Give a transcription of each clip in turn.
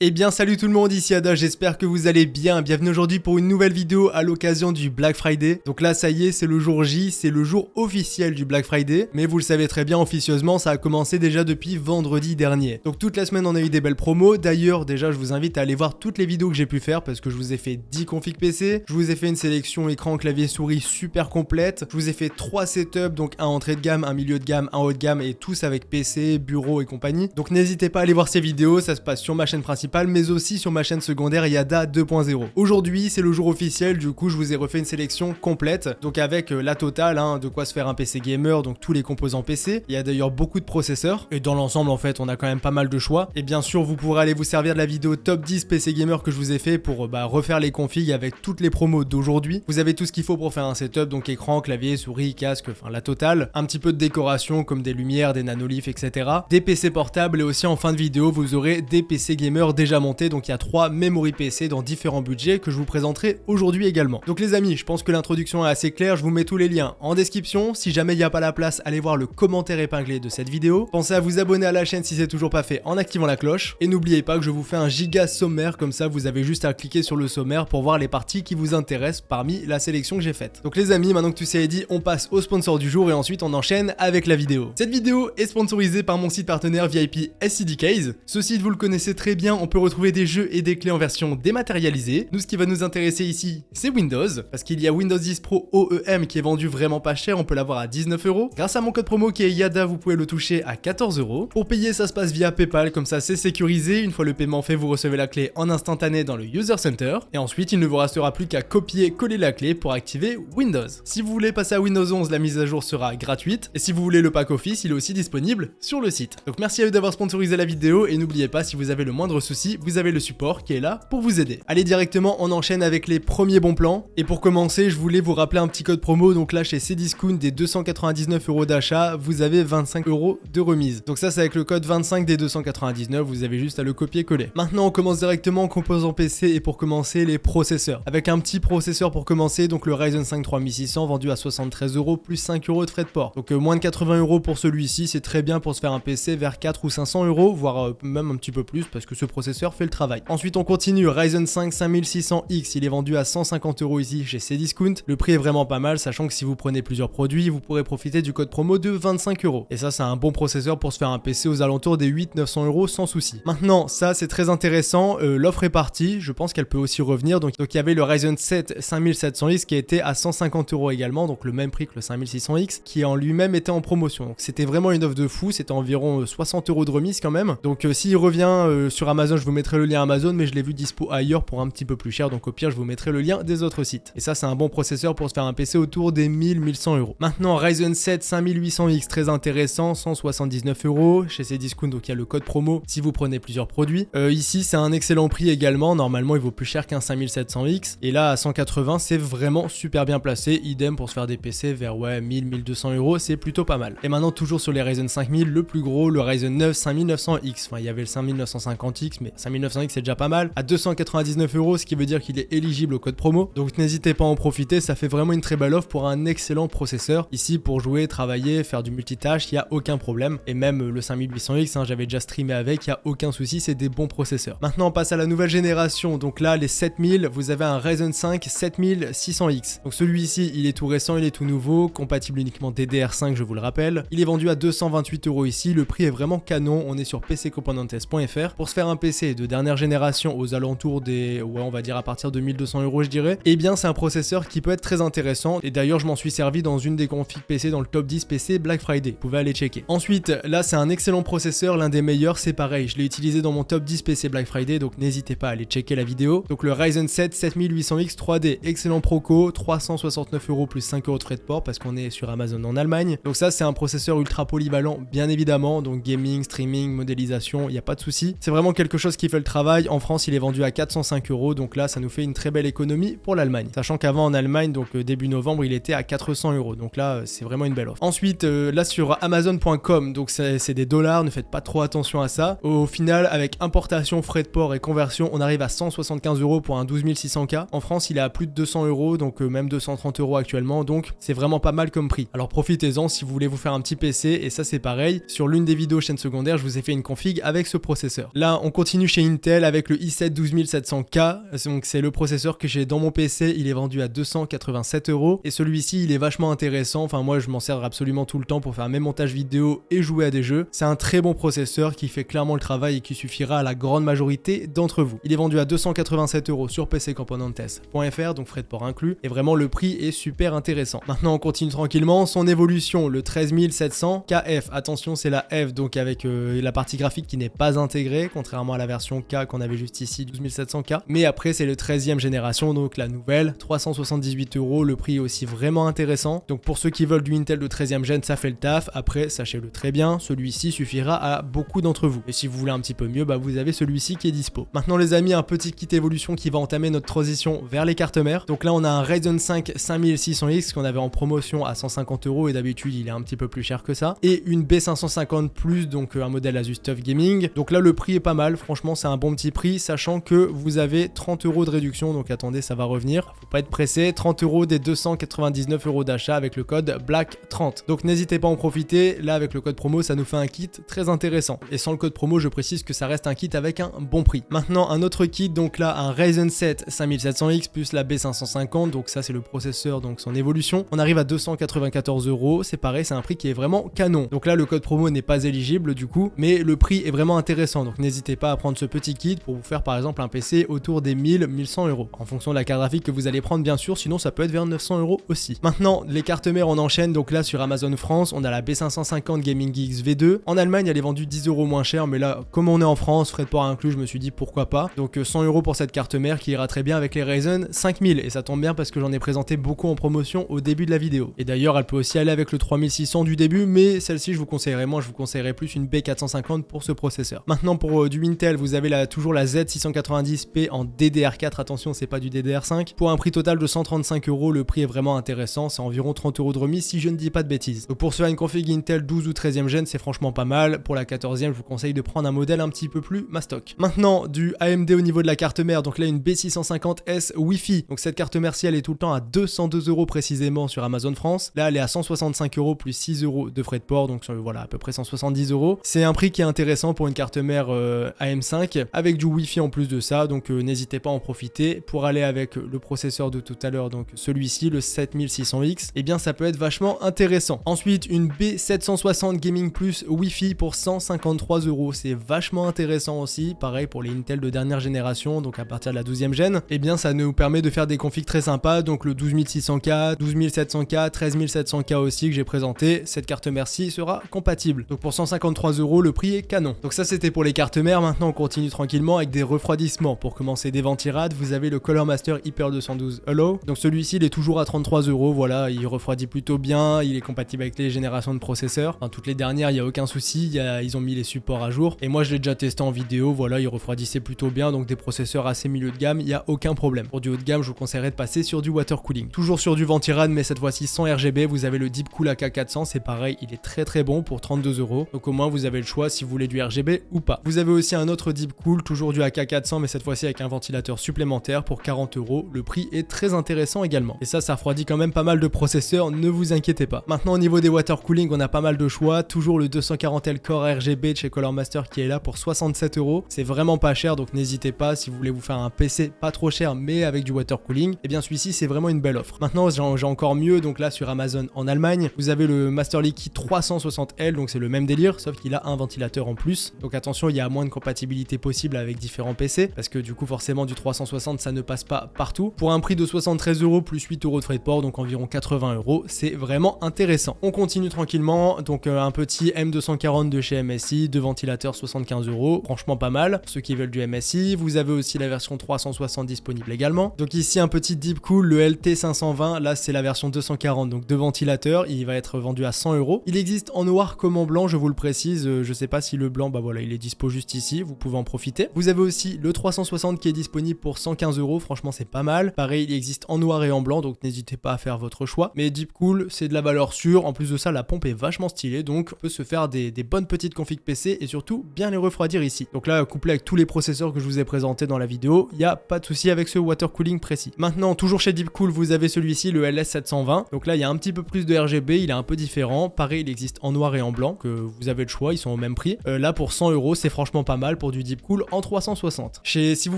Eh bien salut tout le monde, ici Ada, j'espère que vous allez bien. Bienvenue aujourd'hui pour une nouvelle vidéo à l'occasion du Black Friday. Donc là ça y est, c'est le jour J, c'est le jour officiel du Black Friday. Mais vous le savez très bien, officieusement ça a commencé déjà depuis vendredi dernier. Donc toute la semaine on a eu des belles promos. D'ailleurs déjà je vous invite à aller voir toutes les vidéos que j'ai pu faire parce que je vous ai fait 10 configs PC. Je vous ai fait une sélection écran, clavier, souris super complète. Je vous ai fait 3 setups, donc un entrée de gamme, un milieu de gamme, un haut de gamme et tous avec PC, bureau et compagnie. Donc n'hésitez pas à aller voir ces vidéos, ça se passe sur ma chaîne principale mais aussi sur ma chaîne secondaire Yada 2.0. Aujourd'hui c'est le jour officiel, du coup je vous ai refait une sélection complète, donc avec la totale, de quoi se faire un PC gamer, donc tous les composants PC. Il y a d'ailleurs beaucoup de processeurs, et dans l'ensemble en fait on a quand même pas mal de choix. Et bien sûr vous pourrez aller vous servir de la vidéo top 10 PC gamer que je vous ai fait pour refaire les configs avec toutes les promos d'aujourd'hui. Vous avez tout ce qu'il faut pour faire un setup, donc écran, clavier, souris, casque, enfin la totale. Un petit peu de décoration comme des lumières, des nanoliths, etc. Des PC portables, et aussi en fin de vidéo vous aurez des PC gamer déjà monté, donc il y a 3 memory PC dans différents budgets que je vous présenterai aujourd'hui également. Donc les amis, je pense que l'introduction est assez claire, je vous mets tous les liens en description. Si jamais il n'y a pas la place, allez voir le commentaire épinglé de cette vidéo. Pensez à vous abonner à la chaîne si c'est toujours pas fait en activant la cloche. Et n'oubliez pas que je vous fais un giga sommaire, comme ça vous avez juste à cliquer sur le sommaire pour voir les parties qui vous intéressent parmi la sélection que j'ai faite. Donc les amis, maintenant que tout ça est dit, on passe au sponsor du jour et ensuite on enchaîne avec la vidéo. Cette vidéo est sponsorisée par mon site partenaire VIP SCDKs. Ce site vous le connaissez très bien, on peut retrouver des jeux et des clés en version dématérialisée. Nous, ce qui va nous intéresser ici, c'est Windows, parce qu'il y a Windows 10 Pro OEM qui est vendu vraiment pas cher, on peut l'avoir à 19 €. Grâce à mon code promo qui est YADA, vous pouvez le toucher à 14 €. Pour payer, ça se passe via PayPal, comme ça c'est sécurisé. Une fois le paiement fait, vous recevez la clé en instantané dans le User Center. Et ensuite, il ne vous restera plus qu'à copier-coller la clé pour activer Windows. Si vous voulez passer à Windows 11, la mise à jour sera gratuite. Et si vous voulez le pack Office, il est aussi disponible sur le site. Donc merci à eux d'avoir sponsorisé la vidéo, et n'oubliez pas, si vous avez le moindre souci, vous avez le support qui est là pour vous aider. Allez, directement on enchaîne avec les premiers bons plans. Et pour commencer, je voulais vous rappeler un petit code promo. Donc là chez Cdiscount, des 299 € d'achat, vous avez 25 € de remise. Donc ça c'est avec le code 25 des 299, vous avez juste à le copier-coller. Maintenant on commence directement en composants PC, et pour commencer les processeurs. Avec un petit processeur pour commencer, donc le Ryzen 5 3600 vendu à 73 € plus 5 € de frais de port. Donc moins de 80 € pour celui-ci, c'est très bien pour se faire un PC vers 4 ou 500 €, voire même un petit peu plus parce que ce processeur fait le travail. Ensuite on continue, Ryzen 5 5600X, il est vendu à 150 € ici chez Cdiscount. Le prix est vraiment pas mal, sachant que si vous prenez plusieurs produits, vous pourrez profiter du code promo de 25 €. Et ça c'est un bon processeur pour se faire un PC aux alentours des 800-900 € sans souci. Maintenant ça c'est très intéressant, l'offre est partie, je pense qu'elle peut aussi revenir. Donc il y avait le Ryzen 7 5700X qui était à 150 € également, donc le même prix que le 5600X, qui en lui-même était en promotion. Donc c'était vraiment une offre de fou, c'était environ 60 € de remise quand même. Donc s'il revient sur Amazon, je vous mettrai le lien Amazon, mais je l'ai vu dispo ailleurs pour un petit peu plus cher, donc au pire je vous mettrai le lien des autres sites. Et ça c'est un bon processeur pour se faire un PC autour des 1000-1100 €. Maintenant Ryzen 7 5800X, très intéressant, 179 € chez Cdiscount, donc il y a le code promo si vous prenez plusieurs produits. Ici c'est un excellent prix également, normalement il vaut plus cher qu'un 5700X, et là à 180 c'est vraiment super bien placé. Idem pour se faire des PC vers 1000-1200 €, c'est plutôt pas mal. Et maintenant toujours sur les Ryzen 5000, le plus gros, le Ryzen 9 5900X, enfin il y avait le 5950X, mais 5900X c'est déjà pas mal, à 299 €, ce qui veut dire qu'il est éligible au code promo. Donc n'hésitez pas à en profiter, ça fait vraiment une très belle offre pour un excellent processeur. Ici pour jouer, travailler, faire du multitâche, il n'y a aucun problème. Et même le 5800X, j'avais déjà streamé avec, il n'y a aucun souci, c'est des bons processeurs. Maintenant on passe à la nouvelle génération, donc là les 7000, vous avez un Ryzen 5 7600X. Donc celui-ci il est tout récent, il est tout nouveau, compatible uniquement DDR5 je vous le rappelle. Il est vendu à 228 € ici, le prix est vraiment canon, on est sur pccomponentes.fr. Pour se faire un PC de dernière génération aux alentours des, on va dire à partir de 1200 € je dirais, et bien c'est un processeur qui peut être très intéressant, et d'ailleurs je m'en suis servi dans une des configs PC dans le top 10 PC Black Friday, vous pouvez aller checker. Ensuite là c'est un excellent processeur, l'un des meilleurs, c'est pareil, je l'ai utilisé dans mon top 10 PC Black Friday, donc n'hésitez pas à aller checker la vidéo. Donc le Ryzen 7 7800X 3D, excellent proco, 369 € plus 5 € de frais de port parce qu'on est sur Amazon en Allemagne. Donc ça c'est un processeur ultra polyvalent bien évidemment, donc gaming, streaming, modélisation, il n'y a pas de souci. C'est vraiment quelque chose qui fait le travail. En France il est vendu à 405 €, donc là ça nous fait une très belle économie pour l'Allemagne. Sachant qu'avant en Allemagne, donc début novembre, il était à 400 €, donc là c'est vraiment une belle offre. Ensuite là sur Amazon.com, donc c'est des dollars, ne faites pas trop attention à ça. Au final avec importation, frais de port et conversion, on arrive à 175 € pour un 12600K. En France il est à plus de 200 €, donc même 230 € actuellement, donc c'est vraiment pas mal comme prix. Alors profitez-en si vous voulez vous faire un petit PC, et ça c'est pareil, sur l'une des vidéos chaîne secondaire je vous ai fait une config avec ce processeur. Là on continue continue chez Intel avec le i7 12700K, donc c'est le processeur que j'ai dans mon PC, il est vendu à 287 € et celui-ci il est vachement intéressant, enfin moi je m'en sers absolument tout le temps pour faire mes montages vidéo et jouer à des jeux. C'est un très bon processeur qui fait clairement le travail et qui suffira à la grande majorité d'entre vous. Il est vendu à 287 € sur pccomponentes.fr, donc frais de port inclus, et vraiment le prix est super intéressant. Maintenant on continue tranquillement, son évolution, le 13700 KF, attention c'est la F, donc avec la partie graphique qui n'est pas intégrée, contrairement à la version K qu'on avait juste ici, 12700K, mais après c'est le 13e génération, donc la nouvelle, 378 €, le prix est aussi vraiment intéressant, donc pour ceux qui veulent du Intel de 13e gen, ça fait le taf. Après sachez-le très bien, celui-ci suffira à beaucoup d'entre vous, et si vous voulez un petit peu mieux, bah vous avez celui-ci qui est dispo. Maintenant les amis, un petit kit évolution qui va entamer notre transition vers les cartes mères. Donc là on a un Ryzen 5 5600X qu'on avait en promotion à 150 € et d'habitude il est un petit peu plus cher que ça, et une B550 Plus, donc un modèle Asus TUF Gaming. Donc là le prix est pas mal, franchement c'est un bon petit prix, sachant que vous avez 30 € de réduction, donc attendez ça va revenir, faut pas être pressé, 30 € des 299 € d'achat avec le code BLACK30. Donc n'hésitez pas à en profiter, là avec le code promo ça nous fait un kit très intéressant, et sans le code promo je précise que ça reste un kit avec un bon prix. Maintenant un autre kit, donc là un Ryzen 7 5700X plus la B550, donc ça c'est le processeur, donc son évolution, on arrive à 294 €, c'est pareil, c'est un prix qui est vraiment canon. Donc là le code promo n'est pas éligible du coup, mais le prix est vraiment intéressant, donc n'hésitez pas à prendre ce petit kit pour vous faire par exemple un PC autour des 1000-1100 € en fonction de la carte graphique que vous allez prendre bien sûr, sinon ça peut être vers 900 € aussi. Maintenant les cartes mères on enchaîne, donc là sur Amazon France on a la B550 Gaming Geeks V2, en Allemagne elle est vendue 10 € moins cher, mais là comme on est en France, frais de port inclus, je me suis dit pourquoi pas, donc 100 € pour cette carte mère qui ira très bien avec les Ryzen 5000, et ça tombe bien parce que j'en ai présenté beaucoup en promotion au début de la vidéo, et d'ailleurs elle peut aussi aller avec le 3600 du début, mais celle-ci je vous conseillerais plus une B450 pour ce processeur. Maintenant pour du Intel vous avez toujours la Z690P en DDR4, attention c'est pas du DDR5, pour un prix total de 135 €, le prix est vraiment intéressant, c'est environ 30 € de remise si je ne dis pas de bêtises. Donc pour ceux à une config Intel 12 ou 13e gen c'est franchement pas mal, pour la 14e je vous conseille de prendre un modèle un petit peu plus mastoc. Maintenant du AMD au niveau de la carte mère, donc là une B650S Wi-Fi, donc cette carte mère elle est tout le temps à 202 € précisément sur Amazon France, là elle est à 165 € plus 6 € de frais de port, donc voilà à peu près 170 €. C'est un prix qui est intéressant pour une carte mère AM5 avec du Wi-Fi en plus de ça, donc n'hésitez pas à en profiter pour aller avec le processeur de tout à l'heure, donc celui-ci le 7600X, et bien ça peut être vachement intéressant. Ensuite une B760 Gaming Plus Wi-Fi pour 153 €, c'est vachement intéressant aussi, pareil pour les Intel de dernière génération, donc à partir de la 12e gen, et bien ça nous permet de faire des configs très sympas, donc le 12600K, 12700K, 13700K aussi que j'ai présenté, cette carte mère-ci sera compatible. Donc pour 153 € le prix est canon. Donc ça c'était pour les cartes mères. Maintenant on continue tranquillement avec des refroidissements. Pour commencer des ventirades, vous avez le Color Master Hyper 212 Allow. Donc celui-ci il est toujours à 33 €, voilà, il refroidit plutôt bien, il est compatible avec les générations de processeurs, enfin toutes les dernières il n'y a aucun souci, ils ont mis les supports à jour, et moi je l'ai déjà testé en vidéo, voilà, il refroidissait plutôt bien, donc des processeurs assez milieu de gamme, il n'y a aucun problème. Pour du haut de gamme je vous conseillerais de passer sur du water cooling. Toujours sur du ventirad mais cette fois-ci sans RGB, vous avez le Deep Cool AK400, c'est pareil, il est très bon pour 32 €, donc au moins vous avez le choix si vous voulez du RGB ou pas. Vous avez aussi un autre Deep Cool, toujours du AK400 mais cette fois-ci avec un ventilateur supplémentaire pour 40 €, le prix est très intéressant également, et ça refroidit quand même pas mal de processeurs, ne vous inquiétez pas. Maintenant au niveau des water cooling on a pas mal de choix, toujours le 240L Core RGB de chez Color Master qui est là pour 67 €, c'est vraiment pas cher, donc n'hésitez pas si vous voulez vous faire un PC pas trop cher mais avec du water cooling, et bien celui-ci c'est vraiment une belle offre. Maintenant j'ai encore mieux, donc là sur Amazon en Allemagne vous avez le Master Liquid 360L, donc c'est le même délire sauf qu'il a un ventilateur en plus, donc attention il y a moins de compatibilité possible avec différents PC parce que du coup forcément du 360 ça ne passe pas partout, pour un prix de 73 € plus 8 € de frais de port, donc environ 80 €, c'est vraiment intéressant. On continue tranquillement, donc un petit M240 de chez MSI, deux ventilateurs 75 €, franchement pas mal, ceux qui veulent du MSI. Vous avez aussi la version 360 disponible également, donc ici un petit Deep Cool, le LT520, là c'est la version 240, donc deux ventilateurs, il va être vendu à 100 €. Il existe en noir comme en blanc, je vous le précise, je sais pas si le blanc, bah voilà il est dispo juste ici, vous pouvez en profiter. Vous avez aussi le 360 qui est disponible pour 115 €, franchement c'est pas mal, pareil il existe en noir et en blanc, donc n'hésitez pas à faire votre choix, mais Deep Cool c'est de la valeur sûre, en plus de ça la pompe est vachement stylée, donc on peut se faire des bonnes petites configs PC et surtout bien les refroidir ici. Donc là couplé avec tous les processeurs que je vous ai présentés dans la vidéo, il n'y a pas de souci avec ce water cooling précis. Maintenant toujours chez Deep Cool vous avez celui-ci, le LS720, donc là il y a un petit peu plus de RGB, il est un peu différent, pareil il existe en noir et en blanc, que vous avez le choix, ils sont au même prix. Là pour 100 € c'est franchement pas mal pour du deep cool en 360. Si vous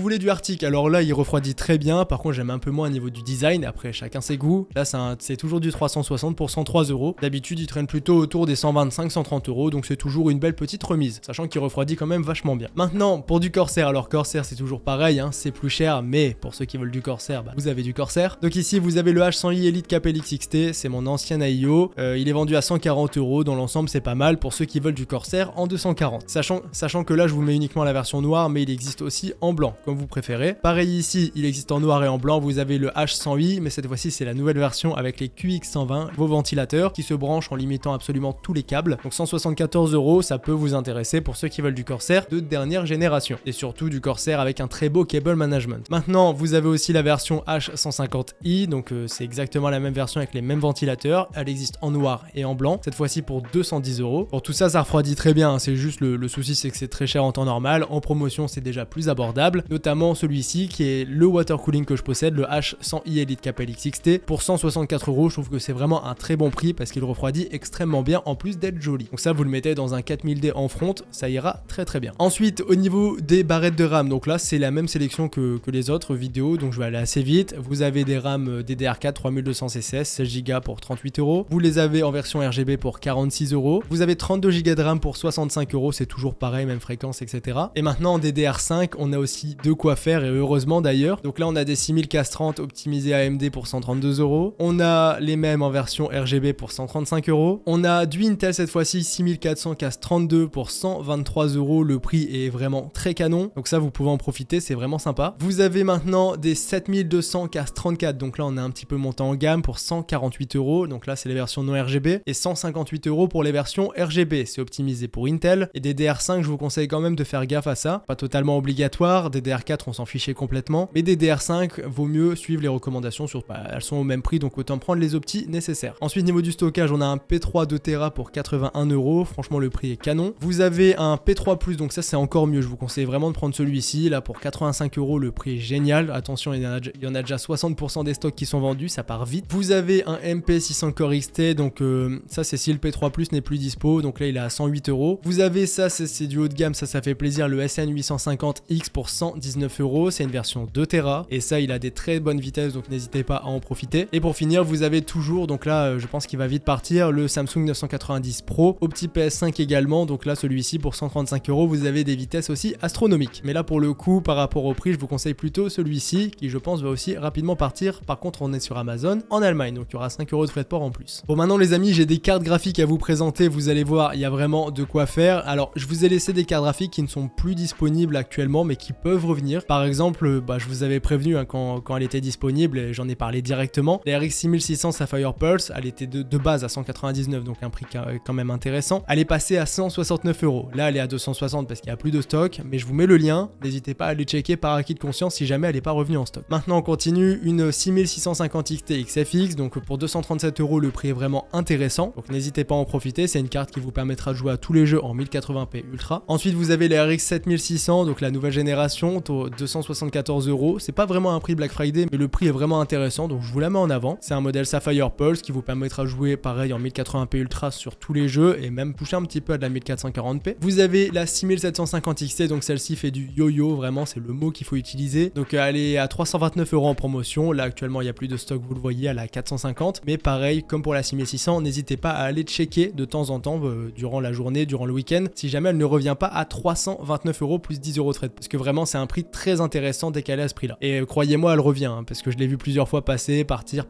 voulez du Arctic, alors là il refroidit très bien, par contre j'aime un peu moins au niveau du design, après chacun ses goûts. Là c'est toujours du 360 pour 103 €. D'habitude il traîne plutôt autour des 125-130 €, donc c'est toujours une belle petite remise, sachant qu'il refroidit quand même vachement bien. Maintenant pour du Corsair, alors Corsair c'est toujours pareil, hein, c'est plus cher, mais pour ceux qui veulent du Corsair, vous avez du Corsair. Donc ici vous avez le H100i Elite KPLX XT, c'est mon ancien AIO, il est vendu à 140 €, dans l'ensemble c'est pas mal pour ceux qui veulent du Corsair en 240. Sachant que là je vous mets uniquement la version noire, mais il existe aussi en blanc, comme vous préférez. Pareil ici, il existe en noir et en blanc, vous avez le H100i, mais cette fois-ci c'est la nouvelle version avec les QX120, vos ventilateurs qui se branchent en limitant absolument tous les câbles. Donc 174 €, ça peut vous intéresser pour ceux qui veulent du Corsair de dernière génération. Et surtout du Corsair avec un très beau cable management. Maintenant, vous avez aussi la version H150i, donc c'est exactement la même version avec les mêmes ventilateurs. Elle existe en noir et en blanc, cette fois-ci pour 210 €. Pour tout ça, ça refroidit très bien, hein. C'est juste le souci, c'est que c'est très cher en temps normal. En promotion, c'est déjà plus abordable, notamment celui-ci qui est le water cooling que je possède, le H100i Elite KPLX XT pour 164 €. Je trouve que c'est vraiment un très bon prix parce qu'il refroidit extrêmement bien en plus d'être joli. Donc ça, vous le mettez dans un 4000D en front, ça ira très très bien. Ensuite, au niveau des barrettes de RAM, donc là c'est la même sélection que les autres vidéos, donc je vais aller assez vite. Vous avez des RAM DDR4 3200 CCS, 16 Go pour 38 €. Vous les avez en version RGB pour 46 €. Vous avez 32 Go de RAM pour 65 €, c'est toujours pareil, même fréquence, etc. Et maintenant en DDR5, on a aussi de quoi faire, et heureusement d'ailleurs. Donc là on a des 6000 Cas30 optimisés AMD pour 132 €. On a les mêmes en version RGB pour 135 €. On a du Intel cette fois-ci, 6400 Cas32 pour 123 €. Le prix est vraiment très canon, donc ça vous pouvez en profiter, c'est vraiment sympa. Vous avez maintenant des 7200 Cas34, donc là on a un petit peu monté en gamme pour 148 €. Donc là c'est les versions non RGB, et 158 € pour les versions RGB. C'est optimisé pour Intel. Et DDR5, je vous conseille quand même de faire gaffe à ça. Pas totalement obligatoire. DDR4, on s'en fichait complètement. Mais DDR5, vaut mieux suivre les recommandations. Elles sont au même prix, donc autant prendre les optis nécessaires. Ensuite, niveau du stockage, on a un P3 2 Tera pour 81 €. Franchement, le prix est canon. Vous avez un P3+, donc ça c'est encore mieux. Je vous conseille vraiment de prendre celui-ci. Là, pour 85 €, le prix est génial. Attention, il y en a déjà 60% des stocks qui sont vendus. Ça part vite. Vous avez un MP600 Core XT. Donc ça, c'est si le P3+ n'est plus dispo. Donc là, il est à 108 €. Vous avez ça, c'est du haut de gamme. Ça fait plaisir. Le SN850X pour 119 €. C'est une version 2 Tera. Et ça, il a des très bonnes vitesses. Donc n'hésitez pas à en profiter. Et pour finir, vous avez toujours, donc là, je pense qu'il va vite partir, le Samsung 990 Pro. Au petit PS5 également. Donc là, celui-ci pour 135 €. Vous avez des vitesses aussi astronomiques. Mais là, pour le coup, par rapport au prix, je vous conseille plutôt celui-ci qui, je pense, va aussi rapidement partir. Par contre, on est sur Amazon en Allemagne. Donc il y aura 5 € de frais de port en plus. Bon, maintenant, les amis, j'ai des cartes graphiques à vous présenter. Vous allez voir, il y a vraiment de quoi faire. Alors, je vous ai laissé des cartes graphiques qui ne sont plus disponibles actuellement, mais qui peuvent revenir. Par exemple, je vous avais prévenu hein, quand elle était disponible, et j'en ai parlé directement. La RX 6600 Sapphire Pulse, elle était de base à 199, donc un prix quand même intéressant. Elle est passée à 169 €. Là, elle est à 260 parce qu'il n'y a plus de stock, mais je vous mets le lien. N'hésitez pas à aller checker par acquis de conscience si jamais elle n'est pas revenue en stock. Maintenant, on continue. Une 6650 XT XFX, donc pour 237 €, le prix est vraiment intéressant. Donc n'hésitez pas à en profiter. C'est une carte qui vous permettra de jouer à tous les jeux en 1080p Ultra. Ensuite, vous avez les RX 7600, donc la nouvelle génération, 274 €. C'est pas vraiment un prix Black Friday, mais le prix est vraiment intéressant, donc je vous la mets en avant. C'est un modèle Sapphire Pulse qui vous permettra de jouer pareil en 1080p Ultra sur tous les jeux et même toucher un petit peu à de la 1440p. Vous avez la 6750 XT, donc celle-ci fait du yo-yo, vraiment c'est le mot qu'il faut utiliser. Donc elle est à 329 € en promotion. Là actuellement il n'y a plus de stock, vous le voyez, elle est à 450. Mais pareil, comme pour la 6600, n'hésitez pas à aller checker de temps en temps durant la journée, durant le week-end, si jamais elle ne revient pas à 329 € plus 10 € de frais. Parce que vraiment c'est un prix très intéressant décalé à ce prix-là. Et croyez-moi, elle revient, hein, parce que je l'ai vu plusieurs fois passer, partir,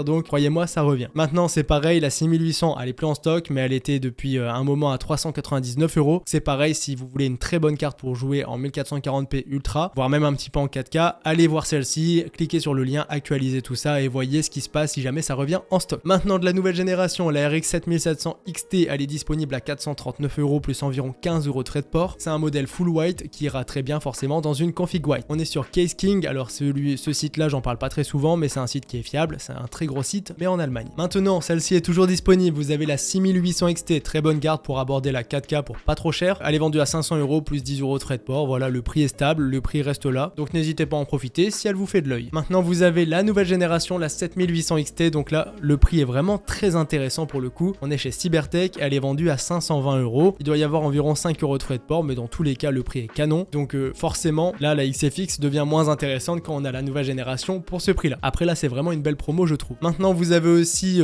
donc croyez-moi, ça revient. Maintenant c'est pareil, la 6800, elle est plus en stock, mais elle était depuis un moment à 399 €. C'est pareil, si vous voulez une très bonne carte pour jouer en 1440p Ultra, voire même un petit peu en 4K, allez voir celle-ci, cliquez sur le lien, actualisez tout ça et voyez ce qui se passe si jamais ça revient en stock. Maintenant de la nouvelle génération, la RX 7700 XT, elle est disponible à 439 € plus environ 15 € de frais de port. C'est un modèle full white qui ira très bien forcément dans une config white. On est sur Case King, alors ce site-là, j'en parle pas très souvent, mais c'est un site qui est fiable, c'est un très gros site, mais en Allemagne. Maintenant, celle-ci est toujours disponible, vous avez la 6800 XT, très bonne garde pour aborder la 4K pour pas trop cher. Elle est vendue à 500 € plus 10 € de frais de port, voilà, le prix est stable, le prix reste là, donc n'hésitez pas à en profiter si elle vous fait de l'œil. Maintenant, vous avez la nouvelle génération, la 7800 XT, donc là, le prix est vraiment très intéressant pour le coup. On est chez Cybertech, elle est vendue à 520 €. Il doit y avoir environ 5 € de frais de port, mais dans tous les cas le prix est canon. Donc forcément là la XFX devient moins intéressante quand on a la nouvelle génération pour ce prix là. Après là c'est vraiment une belle promo je trouve. Maintenant vous avez aussi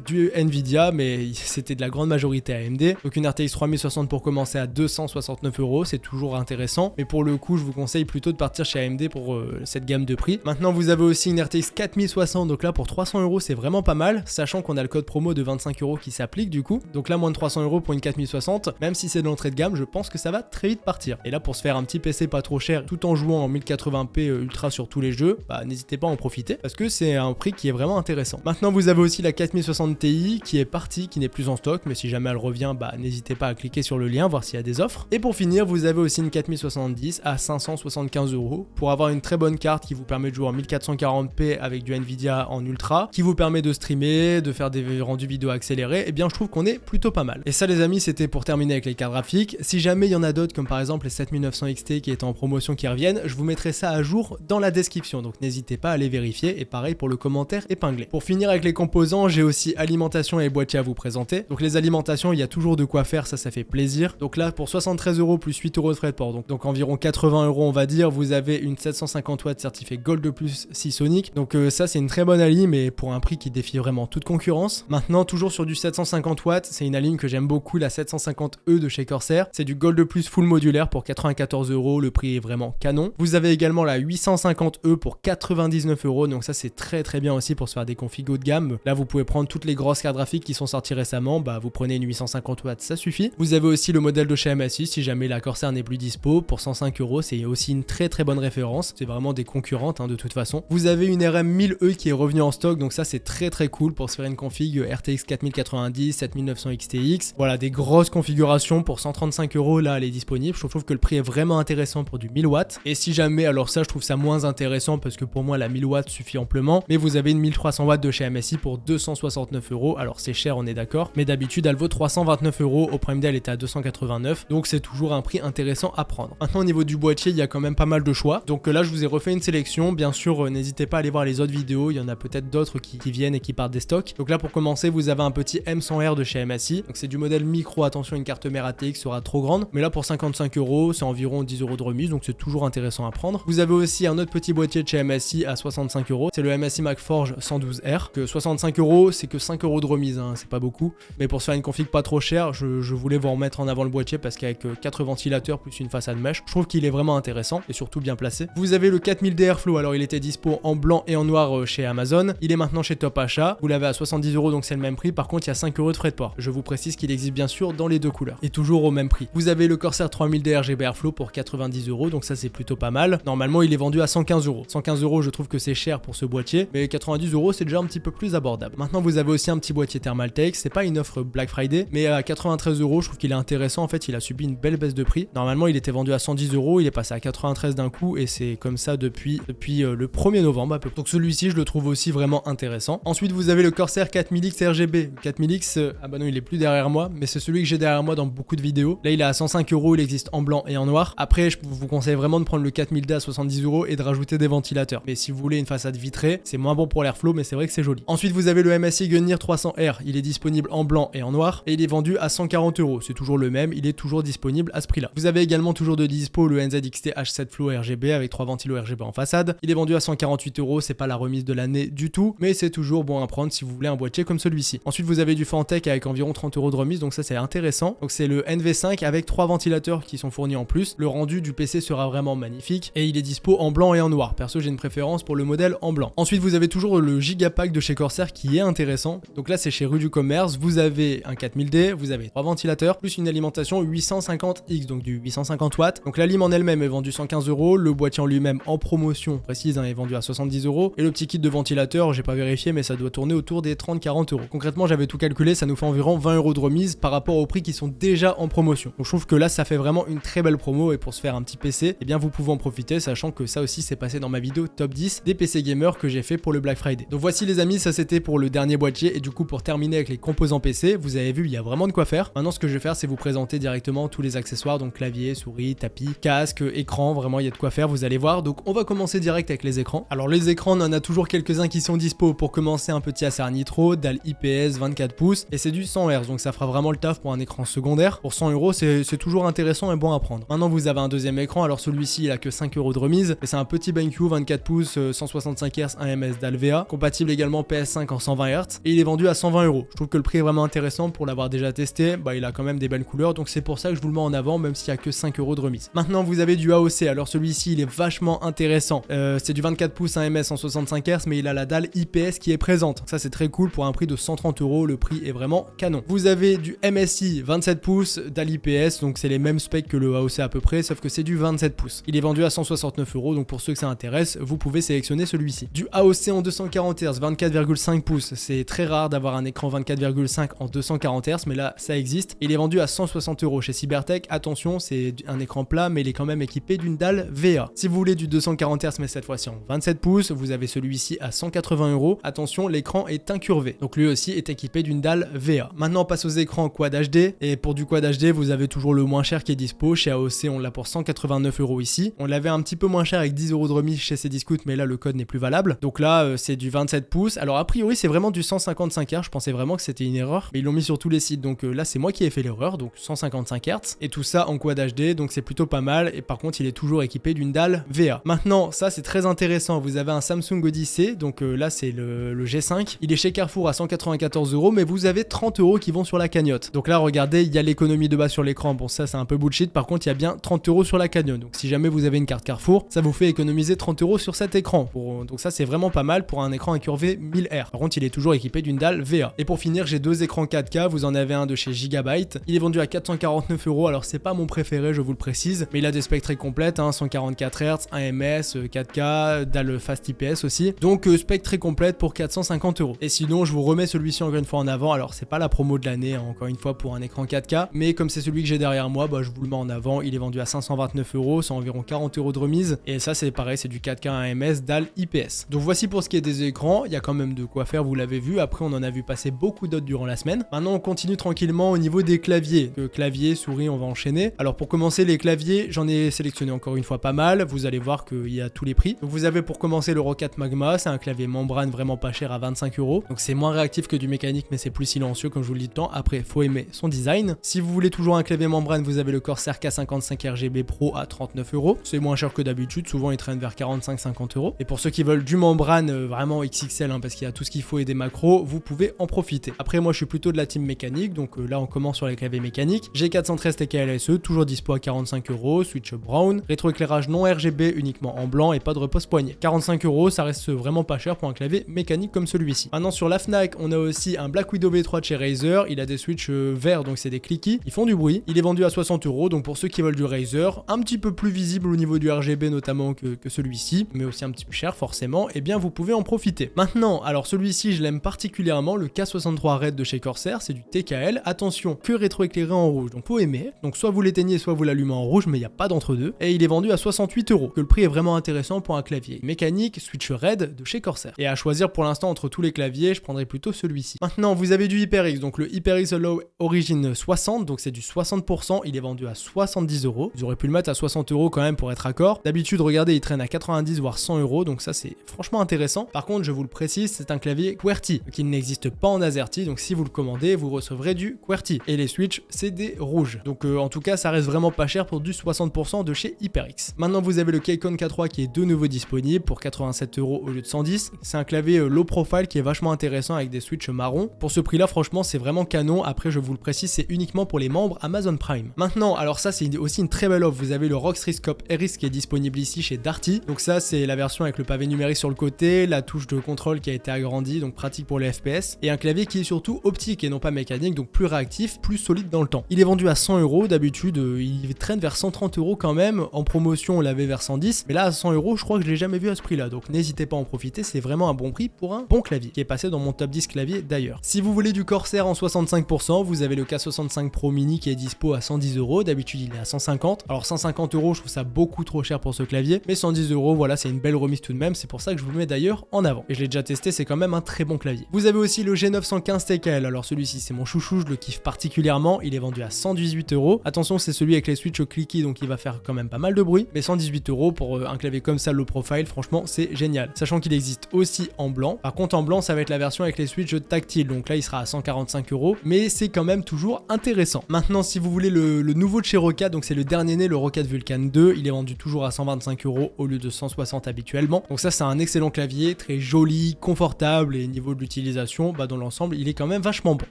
du Nvidia, mais c'était de la grande majorité AMD. Donc une RTX 3060 pour commencer à 269 €, c'est toujours intéressant. Mais pour le coup je vous conseille plutôt de partir chez AMD pour cette gamme de prix. Maintenant vous avez aussi une RTX 4060, donc là pour 300 € c'est vraiment pas mal, sachant qu'on a le code promo de 25 € qui s'applique du coup. Donc là moins de 300 € pour une 4060, même si c'est de l'entrée de gamme, je pense que ça va très vite partir. Et là pour se faire un petit PC pas trop cher tout en jouant en 1080p ultra sur tous les jeux, bah n'hésitez pas à en profiter parce que c'est un prix qui est vraiment intéressant. Maintenant vous avez aussi la 4060 Ti qui est partie, qui n'est plus en stock, mais si jamais elle revient, bah n'hésitez pas à cliquer sur le lien, voir s'il y a des offres. Et pour finir, vous avez aussi une 4070 à 575 € pour avoir une très bonne carte qui vous permet de jouer en 1440p avec du Nvidia en ultra, qui vous permet de streamer, de faire des rendus vidéo accélérés. Et bien je trouve qu'on est plutôt pas mal. Et ça les amis, c'était pour terminer avec les cartes graphiques. Si jamais il y en a d'autres comme par exemple les 7900 XT qui étaient en promotion qui reviennent, je vous mettrai ça à jour dans la description, donc n'hésitez pas à les vérifier. Et pareil pour le commentaire épinglé. Pour finir avec les composants, j'ai aussi alimentation et boîtier à vous présenter. Donc les alimentations, il y a toujours de quoi faire, ça fait plaisir. Donc là pour 73 € plus 8 € de frais de port, donc environ 80 € on va dire, vous avez une 750 watts certifiée Gold plus Seasonic. Donc ça c'est une très bonne alim, mais pour un prix qui défie vraiment toute concurrence. Maintenant toujours sur du 750 watts, c'est une alim que j'aime beaucoup, la 750E de chez Corsair. C'est du Gold plus full modulaire pour 94 €, le prix est vraiment canon. Vous avez également la 850E pour 99 €, donc ça c'est très bien aussi pour se faire des configs haut de gamme. Là vous pouvez prendre toutes les grosses cartes graphiques qui sont sorties récemment, bah vous prenez une 850 watts, ça suffit. Vous avez aussi le modèle de chez MSI si jamais la Corsair n'est plus dispo pour 105 €, c'est aussi une très bonne référence, c'est vraiment des concurrentes de toute façon. Vous avez une RM 1000E qui est revenue en stock, donc ça c'est très cool pour se faire une config RTX 4090, 7900 XTX, voilà des grosses configurations pour 135 €, là elle est disponible. Je trouve que le prix est vraiment intéressant pour du 1000 watts. Et si jamais, alors ça je trouve ça moins intéressant parce que pour moi la 1000 watts suffit amplement, mais vous avez une 1300 watts de chez MSI pour 269 €, alors c'est cher on est d'accord, mais d'habitude elle vaut 329 €, au Prime Day elle était à 289, donc c'est toujours un prix intéressant à prendre. Maintenant au niveau du boîtier il y a quand même pas mal de choix, donc là je vous ai refait une sélection, bien sûr n'hésitez pas à aller voir les autres vidéos, il y en a peut-être d'autres qui viennent et qui partent des stocks. Donc là pour commencer vous avez un petit M100R de chez MSI, donc c'est du modèle micro, attention une carte mère ATX sera trop grande, mais là pour 55 €, c'est environ 10 € de remise, donc c'est toujours intéressant à prendre. Vous avez aussi un autre petit boîtier de chez MSI à 65 €, c'est le MSI MacForge 112R, que 65 €, c'est que 5 € de remise, c'est pas beaucoup, mais pour se faire une config pas trop chère, je voulais vous remettre en avant le boîtier parce qu'avec 4 ventilateurs plus une façade mesh, je trouve qu'il est vraiment intéressant et surtout bien placé. Vous avez le 4000D Airflow, alors il était dispo en blanc et en noir chez Amazon, il est maintenant chez Top Achat, vous l'avez à 70 €, donc c'est le même prix, par contre il y a 5 € de frais de port. Je vous précise qu'il existe bien sûr dans les deux couleurs et toujours au même prix. Vous avez le Corsair 3000D RGB Airflow pour 90 €, donc ça c'est plutôt pas mal. Normalement il est vendu à 115 €. 115 € je trouve que c'est cher pour ce boîtier, mais 90 € c'est déjà un petit peu plus abordable. Maintenant vous avez aussi un petit boîtier Thermaltake, c'est pas une offre Black Friday, mais à 93 €, je trouve qu'il est intéressant. En fait il a subi une belle baisse de prix. Normalement il était vendu à 110 €, il est passé à 93 d'un coup et c'est comme ça depuis le 1er novembre à peu près. Donc celui-ci je le trouve aussi vraiment intéressant. Ensuite vous avez le Corsair 4000X RGB. 4000X, ah bah non il est plus derrière moi, mais c'est celui que j'ai derrière moi dans beaucoup de vidéos. Là il est à 105 €, il existe en blanc et en noir. Après je vous conseille vraiment de prendre le 4000D à 70 € et de rajouter des ventilateurs. Mais si vous voulez une façade vitrée, c'est moins bon pour l'airflow, mais c'est vrai que c'est joli. Ensuite vous avez le MSI Gungnir 300R, il est disponible en blanc et en noir et il est vendu à 140 €. C'est toujours le même, il est toujours disponible à ce prix là. Vous avez également toujours de dispo le NZXT H7 Flow RGB avec 3 ventilos RGB en façade. Il est vendu à 148 €, c'est pas la remise de l'année du tout, mais c'est toujours bon à prendre si vous voulez un boîtier comme celui-ci. Ensuite vous avez du Fantech avec environ 30 € de remise, donc ça c'est intéressant. Donc c'est le NV5 avec 3 ventilateurs qui sont fournis en plus. Le rendu du PC sera vraiment magnifique et il est dispo en blanc et en noir. Perso j'ai une préférence pour le modèle en blanc. Ensuite vous avez toujours le Gigapack de chez Corsair qui est intéressant. Donc là c'est chez Rue du Commerce, vous avez un 4000D, vous avez 3 ventilateurs plus une alimentation 850X, donc du 850 watts. Donc la lime en elle-même est vendue 115 €, le boîtier en lui-même en promotion précise est vendu à 70 € et le petit kit de ventilateur, j'ai pas vérifié mais ça doit tourner autour des 30-40 €. Concrètement j'avais tout calculé, ça nous fait environ 20 € de remise par rapport aux prix qui sont déjà en promotion. Donc je trouve que là ça fait vraiment une très belle promo et pour se faire un petit PC, eh bien vous pouvez en profiter, sachant que ça aussi c'est passé dans ma vidéo top 10 des PC gamers que j'ai fait pour le Black Friday. Donc voici les amis, ça c'était pour le dernier boîtier et du coup pour terminer avec les composants PC, vous avez vu il y a vraiment de quoi faire. Maintenant ce que je vais faire c'est vous présenter directement tous les accessoires, donc clavier, souris, tapis, casque, écran, vraiment il y a de quoi faire, vous allez voir. Donc on va commencer direct avec les écrans. Alors les écrans on en a toujours quelques-uns qui sont dispo. Pour commencer un petit Acer Nitro, dalle IPS 24 pouces et c'est du 100 Hz, donc ça fera vraiment le taf pour un écran secondaire. Pour 100 € c'est toujours intéressant et bon à prendre. Maintenant vous avez un deuxième écran, alors celui-ci il a que 5 € de remise, et c'est un petit BenQ 24 pouces 165 Hz 1 ms d'Alvea, compatible également PS5 en 120 Hz, et il est vendu à 120 €. Je trouve que le prix est vraiment intéressant pour l'avoir déjà testé, il a quand même des belles couleurs, donc c'est pour ça que je vous le mets en avant, même s'il y a que 5 € de remise. Maintenant vous avez du AOC, alors celui-ci il est vachement intéressant, c'est du 24 pouces 1 ms en 65 Hz, mais il a la dalle IPS qui est présente, ça c'est très cool pour un prix de 130 €, le prix est vraiment canon. Vous avez du MSI 27 pouces dalle IPS, donc c'est les mêmes specs que le AOC à peu près, sauf que c'est du 27 pouces. Il est vendu à 169 €, donc pour ceux que ça intéresse, vous pouvez sélectionner celui-ci. Du AOC en 240 Hz 24,5 pouces, c'est très rare d'avoir un écran 24,5 en 240 Hz, mais là ça existe. Il est vendu à 160 € chez Cybertech. Attention, c'est un écran plat, mais il est quand même équipé d'une dalle VA. Si vous voulez du 240 Hz, mais cette fois-ci en 27 pouces, vous avez celui-ci à 180 €. Attention, l'écran est incurvé, donc lui aussi est équipé d'une dalle VA. Maintenant on passe aux écrans Quad HD, et pour du Quad HD vous avez toujours le moins cher qui est dispo. Chez AOC on l'a pour 189 € ici. On l'avait un petit peu moins cher avec 10 € de remise chez Cdiscount, mais là le code n'est plus valable. Donc là c'est du 27 pouces. Alors a priori c'est vraiment du 155 Hz, je pensais vraiment que c'était une erreur, mais ils l'ont mis sur tous les sites, donc là c'est moi qui ai fait l'erreur, donc 155 Hz, et tout ça en Quad HD, donc c'est plutôt pas mal, et par contre il est toujours équipé d'une dalle VA. Maintenant ça c'est très intéressant, vous avez un Samsung Odyssey, donc là c'est le G5, il est chez Carrefour à 194 €, mais vous avez 30 € qui vont sur la cagnotte. Donc là regardez, il y a l'économie de base sur l'écran, bon ça c'est un peu bullshit, par contre il y a bien 30 € sur la cagnotte, donc si jamais vous avez une carte Carrefour, ça vous fait économiser 30 € sur cet écran, donc ça c'est vraiment pas mal pour un écran incurvé 1000R. Par contre il est toujours équipé d'une dalle VA. Et pour finir j'ai deux écrans 4K, vous en avez un de chez Gigabyte, il est vendu à 449 €, alors c'est pas mon préféré je vous le précise, mais il a des specs très complètes, 144 Hz, 1 ms, 4K, dalle Fast IPS aussi, donc spec très complète pour 450 €. Et sinon je vous remets celui-ci encore une fois en avant, alors c'est pas la promo de l'année encore une fois pour un écran 4K, mais comme c'est celui que j'ai derrière moi, je vous le mets en avant, il est vendu à 529 €, c'est environ 40 € de remise, et ça c'est pareil, c'est du 4K 1 ms dalle IPS. Donc voici pour ce qui est des écrans, il y a quand même de quoi faire, vous l'avez vu, après on en a vu passer beaucoup d'autres durant la semaine. Maintenant on continue tranquillement au niveau des claviers, clavier, souris, on va enchaîner. Alors pour commencer les claviers, j'en ai sélectionné encore une fois pas mal, vous allez voir qu'il y a tous les prix. Donc vous avez pour commencer le Roccat Magma, c'est un clavier membrane vraiment pas cher à 25 €, donc c'est moins réactif que du mécanique mais c'est plus silencieux comme je vous le dis tout le temps, après faut aimer son design. Si vous voulez toujours un clavier membrane, vous avez le Corsair K55 RGB Pro à 39 €, c'est moins cher que d'habitude, souvent il traîne vers 45-50 €. Et pour ceux qui veulent du membrane vraiment XXL, parce qu'il y a tout ce qu'il faut et des macros, vous pouvez en profiter. Après moi je suis plutôt de la team mécanique, donc là on commence sur les claviers mécaniques. J'ai 413 TKLSE, toujours dispo à 45 €, switch brown, rétroéclairage non RGB uniquement en blanc et pas de repose poignet. 45 €, ça reste vraiment pas cher pour un clavier mécanique comme celui-ci. Maintenant sur la Fnac, on a aussi un Black Widow V3 de chez Razer, il a des switches verts, donc c'est des cliquis, ils font du bruit. Il est vendu à 60 €, donc pour ceux qui veulent du Razer, un petit peu plus visible au niveau du RGB notamment que celui-ci, mais aussi un petit peu cher forcément, et bien vous pouvez en profiter. Maintenant, alors celui-ci je l'aime particulièrement, le K63 Red de chez Corsair, c'est du TKL, attention, que rétroéclairé en rouge, donc faut aimer, donc soit vous l'éteignez soit vous l'allumez en rouge, mais il n'y a pas d'entre-deux, et il est vendu à 68 €, que le prix est vraiment intéressant pour un clavier mécanique Switch Red de chez Corsair. Et à choisir pour l'instant entre tous les claviers, je prendrai plutôt celui-ci. Maintenant vous avez du HyperX, donc le HyperX Alloy Origin 60, donc c'est du 60%, il est vendu à 70 €, vous aurez pu le mettre à 60 € quand même pour être accord. D'habitude regardez il traîne à 90 voire 100 €, donc ça c'est franchement intéressant. Par contre je vous le précise, c'est un clavier QWERTY, qui n'existe pas en AZERTY, donc si vous le commandez vous recevrez du QWERTY. Et les switches c'est des rouges, donc en tout cas ça reste vraiment pas cher pour du 60% de chez HyperX. Maintenant vous avez le Keycon K3 qui est de nouveau disponible pour 87 € au lieu de 110. C'est un clavier low profile qui est vachement intéressant avec des switches marron. Pour ce prix là franchement c'est vraiment canon. Après je vous le précise, c'est uniquement pour les membres Amazon Prime. Maintenant alors ça c'est aussi une très belle offre, vous avez le ROG Strixscope RX qui est disponible ici chez Darty. Donc ça c'est la version avec le pavé numérique sur le côté, la touche de contrôle qui a été agrandie, donc pratique pour les FPS, et un clavier qui est surtout optique et non pas mécanique, donc plus réactif, plus solide dans le temps. Il est vendu à 100 €, d'habitude il traîne vers 130 € quand même, en promotion on l'avait vers 110, mais là à 100 € je crois que je l'ai jamais vu à ce prix là, donc n'hésitez pas à en profiter, c'est vraiment un bon prix pour un bon clavier, qui est passé dans mon top 10 clavier d'ailleurs. Si vous voulez du Corsair en 65%, vous avez le K65 Pro Mini qui est dispo à 110 €, d'habitude il est à 150, alors 150 € je trouve ça beaucoup trop cher pour ce clavier, mais 110 € voilà c'est une belle remise tout de même, c'est pour ça que je vous le mets d'ailleurs en avant, et je l'ai déjà testé, c'est quand même un très bon clavier. Vous avez aussi le G915 TKL, alors celui-ci c'est mon chouchou, je le kiffe particulièrement, il est vendu à 118 €, attention c'est celui avec les switches clicky donc il va faire quand même pas mal de bruit, mais 118 € pour un clavier comme ça low profile, franchement c'est génial, sachant qu'il existe aussi en blanc. Par contre en blanc ça va être la version avec les switches tactiles, donc là il sera à 145 €, mais c'est quand même toujours intéressant. Maintenant si vous voulez le nouveau de chez Roccat, donc c'est le dernier né, le Roccat Vulcan 2. Il est vendu toujours à 125 € au lieu de 160 habituellement. Donc ça, c'est un excellent clavier, très joli, confortable, et niveau de l'utilisation, dans l'ensemble, il est quand même vachement bon.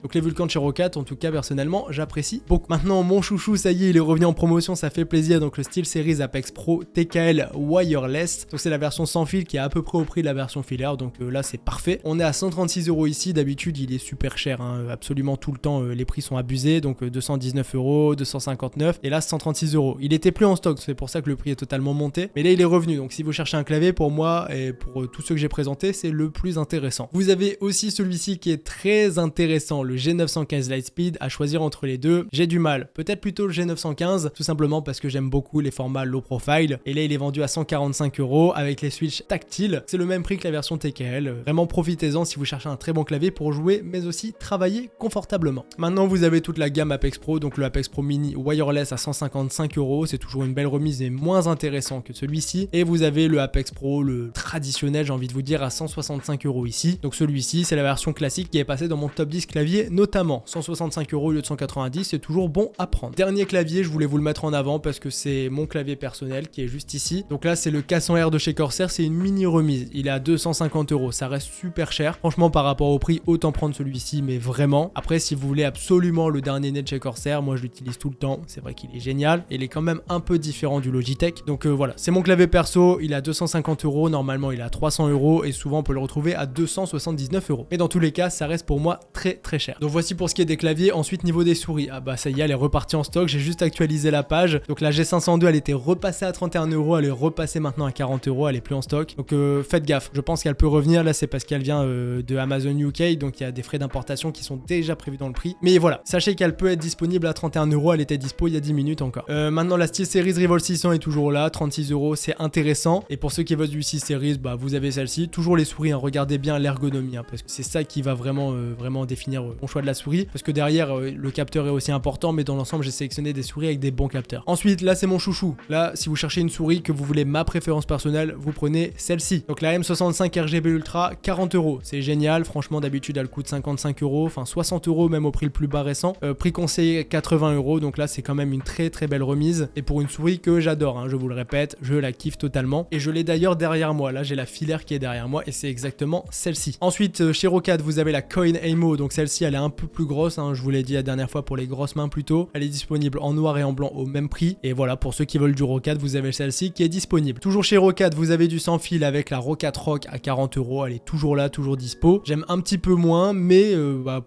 Donc les Vulcan de chez Roccat, en tout cas, personnellement, j'apprécie beaucoup. Maintenant, mon chouchou, ça y est, il est revenu en promotion, ça fait plaisir. Donc le SteelSeries Apex Pro TKL Wireless. Donc c'est la version sans fil qui est à peu près au prix de la version filaire. Donc là, c'est parfait. On est à 136 € ici. D'habitude, il est super cher, hein, absolument tout le temps. Les prix sont abusés. Donc 219 €, 259 et là 136 €. Il était plus en stock, c'est pour ça que le prix est totalement monté. Mais là, il est revenu. Donc si vous cherchez un clavier, pour moi et pour tous ceux que j'ai présentés, c'est le plus intéressant. Vous avez aussi celui-ci qui est très intéressant, le G915 Lightspeed. À choisir entre les deux, j'ai du mal. Peut-être plutôt le G915, tout simplement parce que j'aime beaucoup les formats low profile. Et là, il est vendu à 145 € avec les switches tactiles. C'est le même prix que la version TKL. Vraiment, profitez-en si vous cherchez un très bon clavier pour jouer, mais aussi travailler confortablement. Maintenant, vous avez toute la gamme Apex Pro, donc le Apex Pro Mini Wireless à 155 €. C'est toujours une belle remise et moins intéressant que celui-ci. Et vous avez le Apex Pro, le traditionnel, j'ai envie de vous dire, à 165 € ici. Donc celui-ci, c'est la version classique qui est passée dans mon top 10 clavier, notamment 165 € au lieu de 190. C'est toujours bon à prendre. Dernier clavier, je voulais vous le mettre en avant parce que c'est mon clavier personnel qui est juste ici. Donc là, c'est le K100R de chez Corsair. C'est une mini remise. Il est à 250 €. Ça reste super cher. Franchement, par rapport au prix, autant prendre celui-ci, mais vraiment. Après, si vous voulez absolument le dernier né de chez Corsair, moi je l'utilise tout le temps. C'est vrai qu'il est génial. Il est quand même un peu différent du Logitech. Donc voilà, c'est mon clavier perso. Il est à 250 €. Normalement, il est à 300 € et souvent on peut le retrouver à 279 €. Mais dans tous les cas, ça reste pour moi très très cher. Donc voici pour ce qui est des claviers. Ensuite, niveau des souris, ça y est, elle est repartie en stock. J'ai juste actualisé la page. Donc la G502, elle était repassée à 31 €. Elle est repassée maintenant à 40 €. Elle est plus en stock. Donc faites gaffe. Je pense qu'elle peut revenir. Là, c'est parce qu'elle vient de Amazon UK. Donc il y a des frais d'importation qui sont déjà prévus dans le prix. Mais voilà, sachez qu'elle peut être disponible à 31 €. Elle était dispo il y a 10 minutes encore. Maintenant, la SteelSeries Revolt 600 est toujours là. 36 €. C'est intéressant. Et pour ceux qui veulent du 6 Series, vous avez celle-ci. Toujours les souris. Hein. Regardez bien l'ergonomie. Hein, parce que c'est ça qui va vraiment définir mon choix de la souris. Parce que derrière, le capteur est aussi important. Mais dans l'ensemble, j'ai sélectionné des souris avec des bons capteurs. Ensuite, là, c'est mon chouchou. Là, si vous cherchez une souris, que vous voulez ma préférence personnelle, vous prenez celle-ci. Donc la M65 RGB Ultra, 40 €. C'est génial. Franchement, d'habitude, elle coûte 55 €. Enfin, 60 € même au prix le plus bas récent. Prix conseillé 80 €. Donc là, c'est quand même une très très belle remise. Et pour une souris que j'adore, hein, je vous le répète, je la kiffe totalement. Et je l'ai d'ailleurs derrière moi. Là, j'ai la filaire qui est derrière moi et c'est exactement celle-ci. Ensuite, chez Roccat, vous avez la Coin Aimo. Donc celle-ci, elle est un peu plus grosse. Hein, je vous l'ai dit la dernière fois pour les grosses mains plutôt. Elle est disponible en noir et en blanc au même prix. Et voilà, pour ceux qui veulent du Roccat, vous avez celle-ci qui est disponible. Toujours chez Roccat, vous avez du sans fil avec la Roccat Rock à 40 €. Elle est toujours là, toujours dispo. J'aime un petit peu moins, mais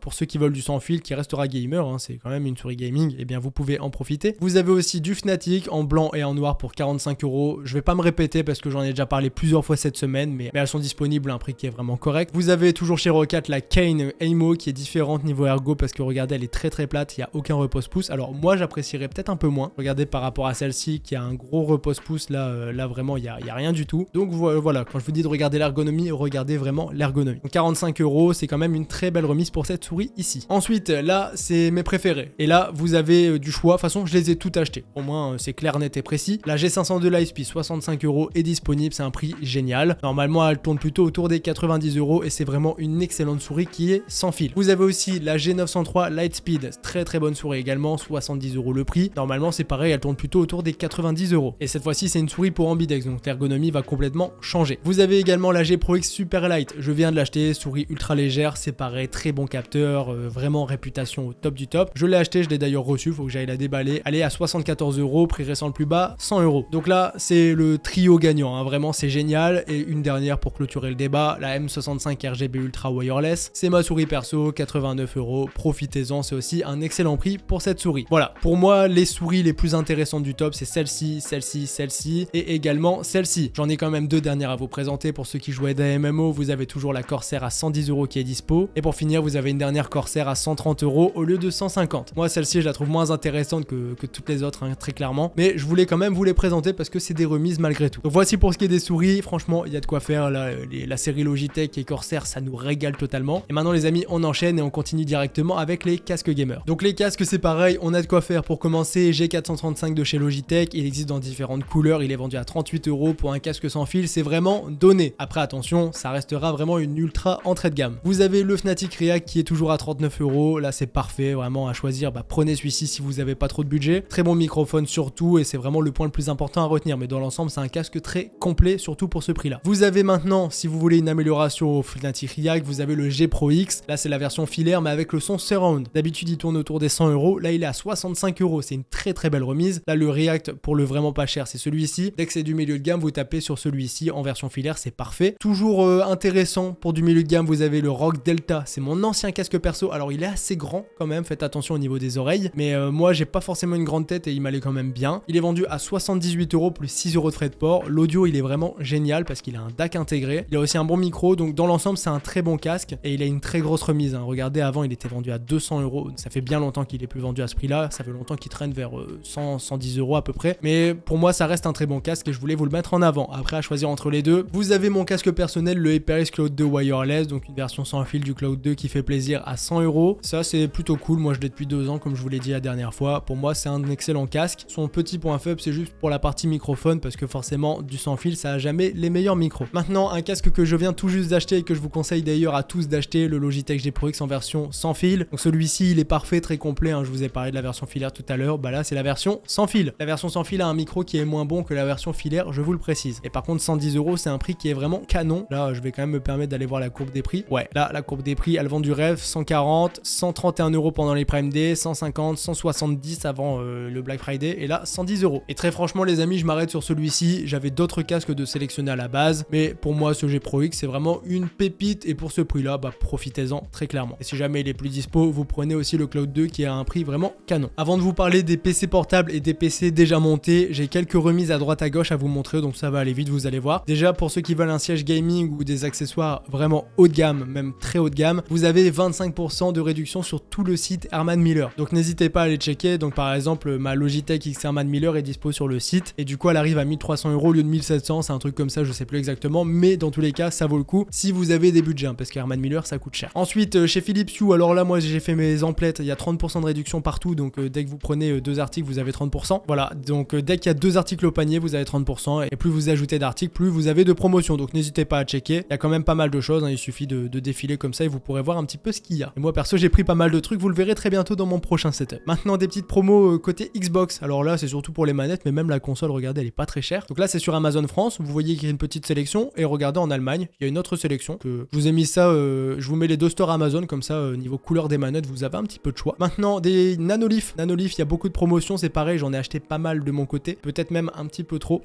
pour ceux qui veulent du sans fil, qui restera gamer, hein, c'est quand même une souris gaming, et bien vous pouvez en profiter. Vous avez aussi du Fnatic en blanc et en noir pour 45 €. Je vais pas me répéter parce que j'en ai déjà parlé plusieurs fois cette semaine, mais elles sont disponibles à un prix qui est vraiment correct. Vous avez toujours chez Roccat la Kane Aimo qui est différente niveau ergo parce que regardez, elle est très très plate, il n'y a aucun repose-pouce. Alors moi j'apprécierais peut-être un peu moins. Regardez par rapport à celle-ci qui a un gros repose-pouce, là vraiment il y a rien du tout. Donc voilà, quand je vous dis de regarder l'ergonomie, regardez vraiment l'ergonomie. Donc 45 €, c'est quand même une très belle remise pour cette souris ici. Ensuite, là c'est mes préférés. Et là vous avez du choix. De toute façon, je les ai toutes achetées. Au moins c'est clair, net et précis. La G502 Lightspeed 65 € est disponible, c'est un prix génial. Normalement elle tourne plutôt autour des 90 € et c'est vraiment une excellente souris qui est sans fil. Vous avez aussi la G903 Lightspeed, très très bonne souris également, 70 € le prix. Normalement c'est pareil, elle tourne plutôt autour des 90 €. Et cette fois-ci c'est une souris pour ambidex, donc l'ergonomie va complètement changer. Vous avez également la G Pro X Super Light, je viens de l'acheter, souris ultra légère, c'est pareil, très bon capteur, vraiment réputation au top du top. Je l'ai acheté, je l'ai d'ailleurs reçu, faut que j'aille la déballer. Elle est à 74 €, prix récent le plus bas, 100 €. Donc là c'est le trio gagnant, hein. Vraiment c'est génial. Et une dernière pour clôturer le débat, la M65 RGB Ultra Wireless, c'est ma souris perso, 89 €, profitez-en, c'est aussi un excellent prix pour cette souris. Voilà, pour moi les souris les plus intéressantes du top, c'est celle-ci, celle-ci, celle-ci et également celle-ci. J'en ai quand même deux dernières à vous présenter. Pour ceux qui jouent à des MMO, vous avez toujours la Corsair à 110 € qui est dispo. Et pour finir, vous avez une dernière Corsair à 130 € au lieu de 150. Moi celle-ci je la trouve moins intéressante que toutes les autres, hein, très clairement. Mais je voulais quand même vous les présenter parce que c'est des remises malgré tout. Donc voici pour ce qui est des souris, franchement il y a de quoi faire. Là, la série Logitech et Corsair, ça nous régale totalement. Et maintenant les amis, on enchaîne et on continue directement avec les casques gamer. Donc les casques c'est pareil, on a de quoi faire. Pour commencer, G435 de chez Logitech, il existe dans différentes couleurs, il est vendu à 38 € pour un casque sans fil, c'est vraiment donné. Après attention, ça restera vraiment une ultra entrée de gamme. Vous avez le Fnatic React qui est toujours à 39 €, là c'est parfait, vraiment à choisir, prenez celui-ci aussi si vous avez pas trop de budget. Très bon microphone surtout et c'est vraiment le point le plus important à retenir, mais dans l'ensemble c'est un casque très complet surtout pour ce prix là. Vous avez maintenant, si vous voulez une amélioration au Fnatic React, vous avez le G Pro X. Là c'est la version filaire mais avec le son surround. D'habitude il tourne autour des 100 €, là il est à 65 €, c'est une très belle remise. Là le React pour le vraiment pas cher c'est celui-ci. Dès que c'est du milieu de gamme vous tapez sur celui-ci en version filaire, c'est parfait. Toujours intéressant pour du milieu de gamme, vous avez le ROG Delta, c'est mon ancien casque perso. Alors il est assez grand quand même, faites attention au niveau des oreilles, mais moi j'ai pas forcément une grande tête et il m'allait quand même bien. Il est vendu à 78 € plus 6 € de frais de port. L'audio il est vraiment génial parce qu'il a un DAC intégré. Il a aussi un bon micro, donc dans l'ensemble c'est un très bon casque et il a une très grosse remise. Hein. Regardez, avant il était vendu à 200 €, ça fait bien longtemps qu'il est plus vendu à ce prix là, ça fait longtemps qu'il traîne vers 100-110 € à peu près, mais pour moi ça reste un très bon casque et je voulais vous le mettre en avant. Après à choisir entre les deux, vous avez mon casque personnel, le HyperX Cloud 2 Wireless, donc une version sans fil du Cloud 2 qui fait plaisir à 100 €. Ça c'est plutôt cool, moi je l'ai depuis 2 ans comme je vous l'ai dit la dernière fois. Pour moi c'est un excellent casque. Son petit point faible c'est juste pour la partie microphone parce que forcément du sans fil ça a jamais les meilleurs micros. Maintenant un casque que je viens tout juste d'acheter et que je vous conseille d'ailleurs à tous d'acheter, le Logitech G Pro X en version sans fil. Donc celui-ci il est parfait, très complet, hein. Je vous ai parlé de la version filaire tout à l'heure, bah là c'est la version sans fil. La version sans fil a un micro qui est moins bon que la version filaire, je vous le précise. Et par contre 110 € c'est un prix qui est vraiment canon. Là je vais quand même me permettre d'aller voir la courbe des prix. Ouais, là la courbe des prix, elle vend du rêve, 140, 131 € pendant les Prime Day, 150, 170 avant le Black Friday et là 110 €. Et très franchement les amis, je m'arrête sur celui-ci. J'avais d'autres casques de sélectionner à la base, mais pour moi ce G Pro X c'est vraiment une pépite et pour ce prix là, bah profitez-en très clairement. Et si jamais il est plus dispo, vous prenez aussi le Cloud 2 qui a un prix vraiment canon. Avant de vous parler des PC portables et des PC déjà montés, j'ai quelques remises à droite à gauche à vous montrer, donc ça va aller vite, vous allez voir. Déjà pour ceux qui veulent un siège gaming ou des accessoires vraiment haut de gamme, même très haut de gamme, vous avez 25% de réduction sur tout le site Herman Miller. Donc n'hésitez pas à aller checker. Donc par exemple ma Logitech X Herman Miller est dispo sur le site et du coup elle arrive à 1300 € au lieu de 1700, c'est un truc comme ça, je sais plus exactement, mais dans tous les cas ça vaut le coup si vous avez des budgets, hein, parce que Herman Miller ça coûte cher. Ensuite chez Philips Hue, alors là moi j'ai fait mes emplettes, il y a 30% de réduction partout, donc dès que vous prenez 2 articles vous avez 30%. Voilà, donc dès qu'il y a 2 articles au panier vous avez 30% et plus vous ajoutez d'articles plus vous avez de promotion, donc n'hésitez pas à checker. Il y a quand même pas mal de choses, hein, il suffit de défiler comme ça et vous pourrez voir un petit peu ce qu'il y a. Et moi perso j'ai pris pas mal de trucs, vous le verrez très bientôt dans mon prochain setup. Maintenant des petites promos côté Xbox, alors là c'est surtout pour les manettes, mais même la console, regardez, elle est pas très chère. Donc là c'est sur Amazon France, vous voyez qu'il y a une petite sélection et regardez en Allemagne il y a une autre sélection que je vous ai mis ça, je vous mets les deux stores Amazon comme ça niveau couleur des manettes vous avez un petit peu de choix. Maintenant des Nanolith, il y a beaucoup de promotions, c'est pareil, j'en ai acheté pas mal de mon côté, peut-être même un petit peu trop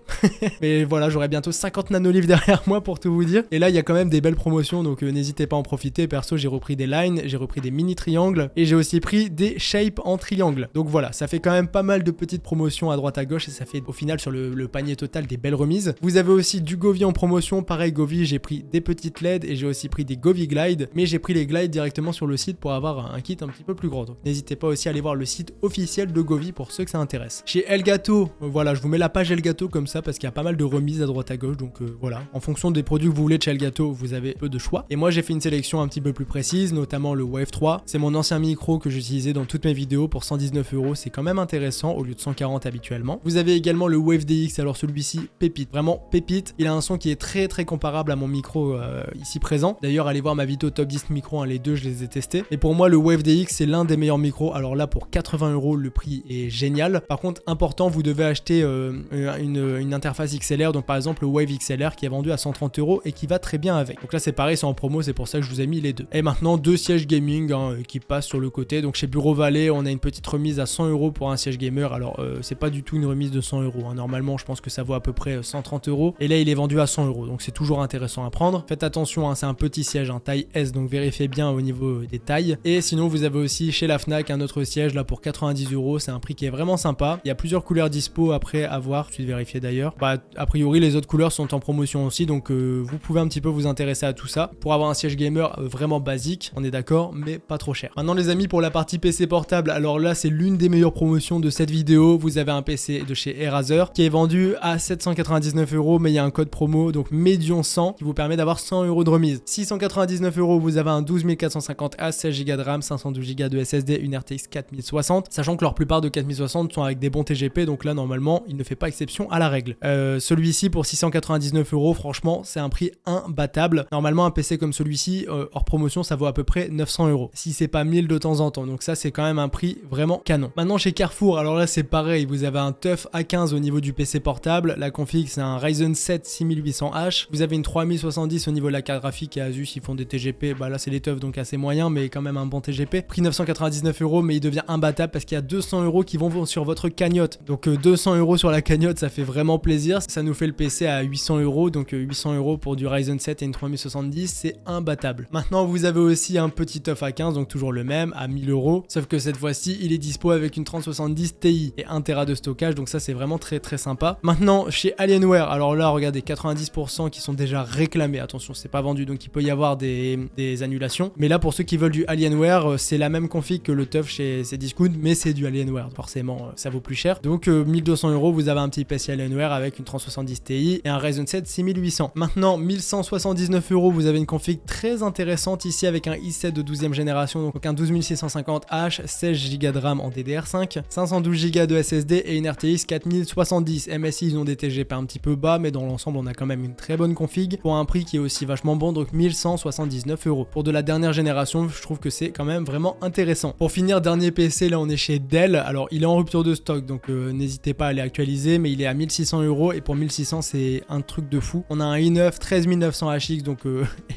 mais voilà, j'aurai bientôt 50 Nanolith derrière moi pour tout vous dire, et là il y a quand même des belles promotions, donc n'hésitez pas à en profiter. Perso j'ai repris des lines, j'ai repris des mini triangles et j'ai aussi pris des shapes en triangle, donc voilà, ça fait quand même pas mal de petites promotions à droite à gauche et ça fait au final sur le panier total des belles remises. Vous avez aussi du Govee en promotion, pareil Govee, j'ai pris des petites LED et j'ai aussi pris des Govee Glide, mais j'ai pris les Glide directement sur le site pour avoir un kit un petit peu plus gros, donc n'hésitez pas aussi à aller voir le site officiel de Govee pour ceux que ça intéresse. Chez Elgato, voilà, je vous mets la page Elgato comme ça parce qu'il y a pas mal de remises à droite à gauche, donc voilà, en fonction des produits que vous voulez de chez Elgato vous avez peu de choix, et moi j'ai fait une sélection un petit peu plus précise, notamment le Wave 3, c'est mon ancien micro que j'utilisais dans toutes mes vidéos pour 119 €, c'est quand même intéressant au lieu de 140 habituellement. Vous avez également le Wave DX, alors celui-ci pépite, vraiment pépite, il a un son qui est très comparable à mon micro ici présent. D'ailleurs allez voir ma vidéo top 10 micros, hein, les deux je les ai testés, et pour moi le Wave DX c'est l'un des meilleurs micros. Alors là pour 80 € le prix est génial. Par contre important, vous devez acheter une interface XLR, donc par exemple le Wave XLR qui est vendu à 130 € et qui va très bien avec. Donc là c'est pareil, c'est en promo, c'est pour ça que je vous ai mis les deux. Et maintenant 2 sièges gaming, hein, qui passent sur le côté. Donc chez Bureau Vallée on a une petite remise à 100 € pour un siège gamer. Alors c'est pas du tout une remise de 100 €, hein. Normalement je pense que ça vaut à peu près 130 € et là il est vendu à 100 €, donc c'est toujours intéressant à prendre. Faites attention, hein, c'est un petit siège, hein, taille S, donc vérifiez bien au niveau des tailles. Et sinon vous avez aussi chez la Fnac un autre siège là pour 90 €, c'est un prix qui est vraiment sympa. Il y a plusieurs couleurs dispo après à voir, je suis vérifié d'ailleurs. Bah a priori les autres couleurs sont en promotion aussi, donc vous pouvez un petit peu vous intéresser à tout ça pour avoir un siège gamer vraiment basique, on est d'accord, mais pas trop cher. Maintenant les amis, pour la partie PC portable, alors là c'est l'une des meilleures promotions de cette vidéo. Vous avez un PC de chez Eraser qui est vendu à 799 €, mais il y a un code promo, donc Medion 100, qui vous permet d'avoir 100 € de remise. 699 €, vous avez un 12450A, 16 Go de RAM, 512 Go de SSD, une RTX 4060, sachant que leur plupart de 4060 sont avec des bons TGP, donc là normalement il ne fait pas exception à la règle. Celui-ci pour 699 €, franchement c'est un prix imbattable. Normalement un PC comme celui-ci hors promotion ça vaut à peu près 900 €, si c'est pas 1000 de temps en temps, donc ça c'est quand même un prix vraiment canon. Maintenant chez Carrefour, alors là c'est pareil, vous avez un TUF A15 au niveau du PC portable, la config c'est un Ryzen 7 6800H, vous avez une 3070 au niveau de la carte graphique et Asus ils font des TGP, bah là c'est les TUF donc assez moyen mais quand même un bon TGP, prix 999 € mais il devient imbattable parce qu'il y a 200 € qui vont sur votre cagnotte, donc 200 € sur la cagnotte ça fait vraiment plaisir, ça nous fait le PC à 800 €, donc 800 € pour du Ryzen 7 et une 3070 c'est imbattable. Maintenant vous avez aussi un petit TUF A15 donc toujours le même à 1000 €, sauf que cette fois-ci il est dispo avec une 3070 Ti et 1 Tera de stockage donc ça c'est vraiment très sympa. Maintenant chez Alienware, alors là regardez 90% qui sont déjà réclamés, attention c'est pas vendu donc il peut y avoir des annulations, mais là pour ceux qui veulent du Alienware c'est la même config que le TUF chez Cdiscount mais c'est du Alienware, forcément ça vaut plus cher, donc 1200 € vous avez un petit PC Alienware avec une 3070 Ti et un Ryzen 7 6800. Maintenant 1179 € vous avez une config très intéressante ici avec un i7 de 12e génération, donc un 12650H, 16 Go de RAM en DDR5, 512 Go de SSD et une RTX 4070. MSI ils ont des TGP un petit peu bas mais dans l'ensemble on a quand même une très bonne config pour un prix qui est aussi vachement bon, donc 1179 €. Pour de la dernière génération je trouve que c'est quand même vraiment intéressant. Pour finir, dernier PC, là on est chez Dell, alors il est en rupture de stock donc n'hésitez pas à les actualiser, mais il est à 1600 € et pour 1600 c'est un truc de fou. On a un i9 13900HX donc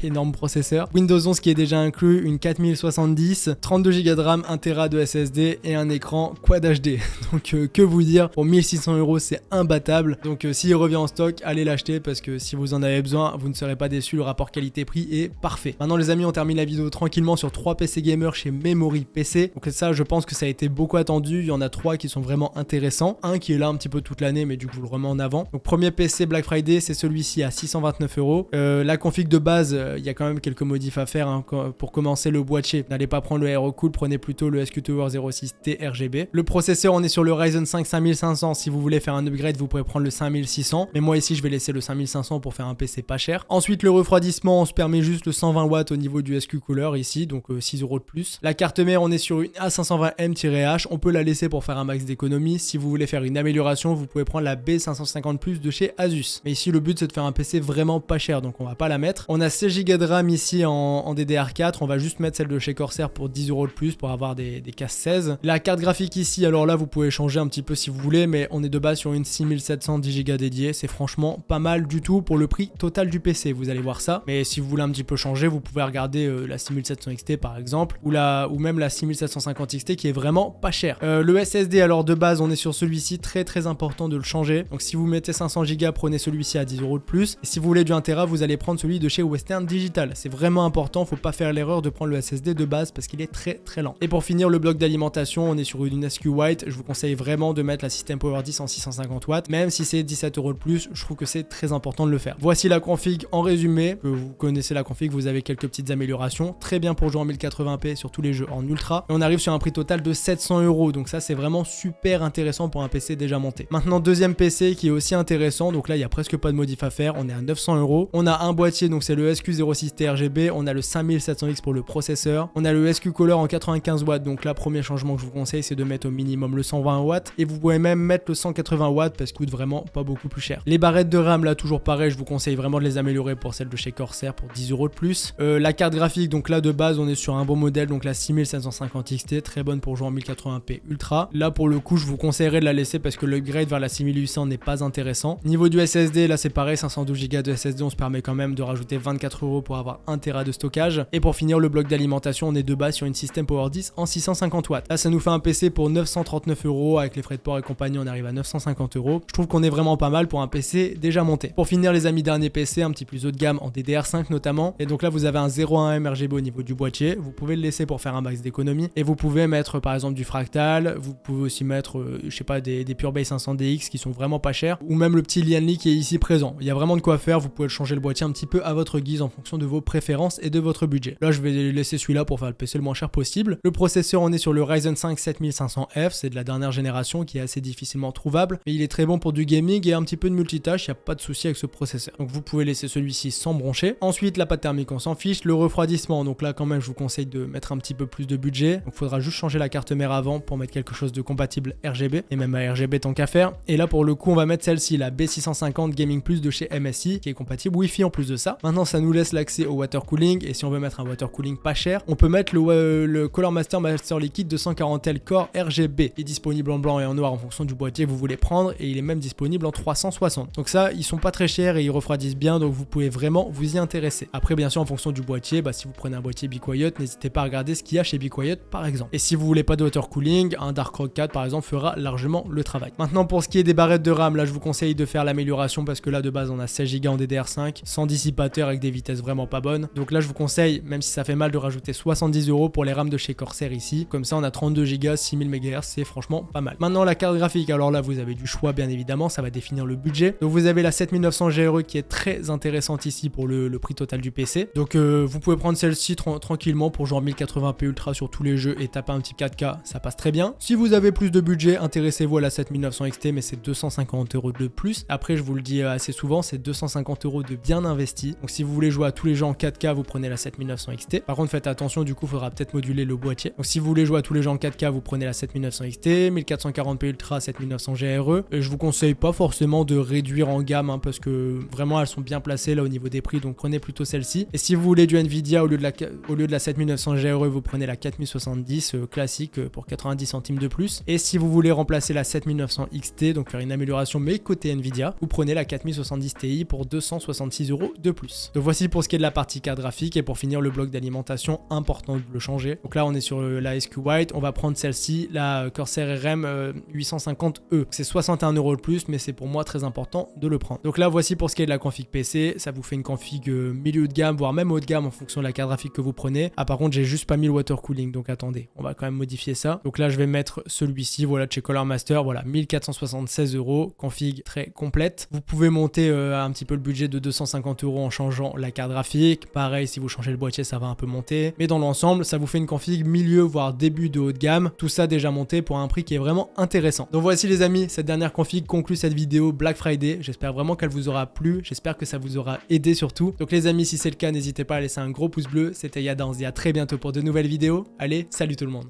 énorme processeur, Windows 11 qui est déjà inclus, une 4070, 32 Go de RAM, 1 Tera de SSD et un écran Quad HD. Donc que vous dire, pour 1600 € c'est imbattable, donc s'il revient en stock allez l'acheter parce que si vous en avez besoin vous ne serez pas déçus, le rapport qualité-prix est parfait. Maintenant les amis on termine la vidéo tranquillement sur 3 PC gamer chez Memory PC, donc ça je pense que ça a été beaucoup attendu, il y en a 3 qui sont vraiment intéressants, un qui est là un petit peu toute l'année mais du coup je le remets en avant. Donc premier PC Black Friday c'est celui-ci à 629 €. La config de base il y a quand même quelques modifs à faire hein. Pour commencer le boîtier, n'allez pas prendre le Aerocool, prenez plutôt le SQ Tower 06T RGB. Le processeur on est sur le Ryzen 5 5500, si vous voulez faire un upgrade vous pouvez prendre le 5600, mais moi ici je vais laisser le 5500 pour faire un PC pas cher. Ensuite le refroidissement on se permet juste le 120 watts au niveau du SQ Cooler ici, donc 6 € de plus. La carte mère on est sur une A520M-H, on peut la laisser pour faire un max d'économie. Si vous voulez faire une amélioration vous pouvez prendre la B550 Plus de chez Asus, mais ici le but c'est de faire un PC vraiment pas cher donc on va pas la mettre. On a 16 Go de RAM ici en DDR4, on va juste mettre celle de chez Corsair pour 10 € de plus pour avoir des cases 16. La carte graphique ici, alors là vous pouvez changer un petit peu si vous voulez, mais on est de base sur une 6710 Go dédiée, c'est franchement pas mal du tout pour le prix total du PC, vous allez voir ça. Mais si vous voulez un petit peu changer vous pouvez regarder la 6700 XT par exemple, ou même la 6750 XT qui est vraiment pas cher. Le SSD alors de base on est sur celui-ci, très important de le changer, donc si vous mettez 500 Go prenez celui-ci à 10 € de plus, et si vous voulez du 1 Tera vous allez prendre celui de chez Western Digital, c'est vraiment important, faut pas faire l'erreur de prendre le SSD de base parce qu'il est très lent. Et pour finir le bloc d'alimentation on est sur une SQ White, je vous conseille vraiment de mettre la System Power 10 en 650 watts, même si c'est 17 € de plus, je trouve que c'est très important de le faire. Voici la config en résumé, que vous connaissez la config, vous avez quelques petites améliorations, très bien pour jouer en 1080p sur tous les jeux en ultra, et on arrive sur un prix total de 700 €, donc ça c'est vraiment super intéressant pour un PC déjà monté. Maintenant deuxième PC qui est aussi intéressant, donc là il y a presque pas de modif à faire, on est à 900 €, on a un boîtier donc c'est le SQ06T RGB, on a le 5700X pour le processeur, on a le SQ Color en 95 watts, donc là premier changement que je vous conseille c'est de mettre au minimum le 120 watts, et vous pouvez même mettre le 180 watts parce qu'il coûte vraiment pas beaucoup plus cher. Les barrettes de RAM là toujours pareil, je vous conseille vraiment de les améliorer pour celle de chez Corsair pour 10 € de plus. La carte graphique, donc là de base on est sur un bon modèle, donc la 6750 XT, très bonne pour jouer en 1080p ultra. Là pour le coup je vous conseillerais de la laisser parce que l'upgrade vers la 6800 n'est pas intéressant. Niveau du SSD là c'est pareil, 512 Go de SSD, on se permet quand même de rajouter 24 € pour avoir 1 Tera de stockage. Et pour finir le bloc d'alimentation on est de base sur une System Power 10 en 650 watts. Là ça nous fait un PC pour 939 € avec les frais de port et compagnie, on arrive à 950 €. Je trouve qu'on est vraiment pas mal pour un PC déjà monté. Pour finir les amis, dernier PC un petit plus haut de gamme en DDR5 notamment, et donc là vous avez un 0.1M RGB au niveau du boîtier, vous pouvez le laisser pour faire un max d'économie, et vous pouvez mettre par exemple du fractal, vous pouvez aussi mettre je sais pas des PureBase 500DX qui sont vraiment pas chers, ou même le petit Lianli qui est ici présent. Il y a vraiment de quoi faire, vous pouvez changer le boîtier un petit peu à votre guise en fonction de vos préférences et de votre budget. Là je vais laisser celui-là pour faire le PC le moins cher possible. Le processeur on est sur le Ryzen 5 7500F, c'est de la dernière génération qui est assez difficilement trouvable, mais il est très bon pour du gaming et un petit peu de multitâche, il n'y a pas de souci avec ce processeur. Donc vous pouvez laisser celui-ci sans broncher. Ensuite la pâte thermique on s'en fiche, le refroidissement, donc là quand même je vous conseille de mettre un petit peu plus de budget, donc il faudra juste changer la carte mère avant pour mettre quelque chose de compatible RGB, et même à RGB tant qu'à faire. Et là pour le coup on va mettre celle-ci, la B650 Gaming Plus de chez MSI, qui est compatible Wi-Fi en plus de ça. Maintenant ça nous laisse l'accès au water cooling, et si on veut mettre un water cooling pas cher, on peut mettre le Color Master Liquide de 240L Core RGB. Il est disponible en blanc et en noir en fonction du boîtier que vous voulez prendre et il est même disponible en 360. Donc ça, ils sont pas très chers et ils refroidissent bien, donc vous pouvez vraiment vous y intéresser. Après, bien sûr, en fonction du boîtier, si vous prenez un boîtier Be Quiet, n'hésitez pas à regarder ce qu'il y a chez Be Quiet par exemple. Et si vous voulez pas de water cooling, un Dark Rock 4 par exemple fera largement le travail. Maintenant, pour ce qui est des barrettes de RAM, là je vous conseille de faire l'amélioration parce que là de base on a 16 Go en DDR5 sans dissipateur avec des vitesses vraiment pas bonnes. Donc là je vous conseille, même si ça fait mal, de rajouter 70 € pour les RAM de chez Corsair ici. Comme ça on a 32 Go, 6000 MHz, c'est franchement pas mal. Maintenant la carte graphique, alors là vous avez du choix bien évidemment, ça va définir le budget. Donc vous avez la 7900 GRE qui est très intéressante ici pour le prix total du PC. Donc vous pouvez prendre celle-ci tranquillement pour genre 1080p Ultra sur tous les jeux et taper un petit 4K, ça passe très bien. Si vous avez plus de budget, intéressez-vous à la 7900 XT, mais c'est 250 € de plus. Après je vous le dis assez souvent, c'est 250 € de bien investi. Donc si vous voulez jouer à tous les jeux en 4K, vous prenez la 7900 XT. Par contre faites attention, du coup il faudra peut-être moduler le boîtier. Donc si vous voulez jouer à tous les jeux en 4K, vous prenez la 7900 XT, 1440p Ultra, 7900 GRE. Et je vous conseille pas forcément de réduire en gamme parce que vraiment elles sont bien placées là au niveau des prix, donc prenez plutôt celle-ci. Et si vous voulez du Nvidia, au lieu de la 7900 GRE, vous prenez la 4070 classique pour 90 centimes de plus. Et si vous voulez remplacer la 7900 XT, donc faire une amélioration mais côté Nvidia, vous prenez la 4070 Ti pour 266 € de plus. Donc voici pour ce qui est de la partie carte graphique, et pour finir le bloc d'alimentation, important de le changer. Donc là on est sur la SQ White, on va prendre celle-ci, la Corsair RM 850E. C'est 61 € de plus, mais c'est pour moi très important de le prendre. Donc là voici pour ce qui est de la config PC, ça vous fait une config milieu de gamme, voire même haut de gamme en fonction de la carte graphique que vous prenez. Ah par contre j'ai juste pas mis le water cooling, donc attendez, on va quand même modifier ça. Donc là je vais mettre celui-ci, voilà, chez Color Master, voilà, 1476 €, config très complète. Vous pouvez monter un petit peu le budget de 250 € en changeant la carte graphique. Pareil, si vous changez le boîtier, ça va un peu monter. Mais dans l'ensemble, ça vous fait une config milieu, voire début de haut de gamme. Tout ça déjà monté pour un prix qui est vraiment intéressant. Donc voici les amis, cette dernière config conclut cette vidéo Black Friday. J'espère vraiment qu'elle vous aura plu. J'espère que ça vous aura aidé surtout. Donc les amis, si c'est le cas, n'hésitez pas à laisser un gros pouce bleu. C'était Yada, on se dit à très bientôt pour de nouvelles vidéos. Allez, salut tout le monde.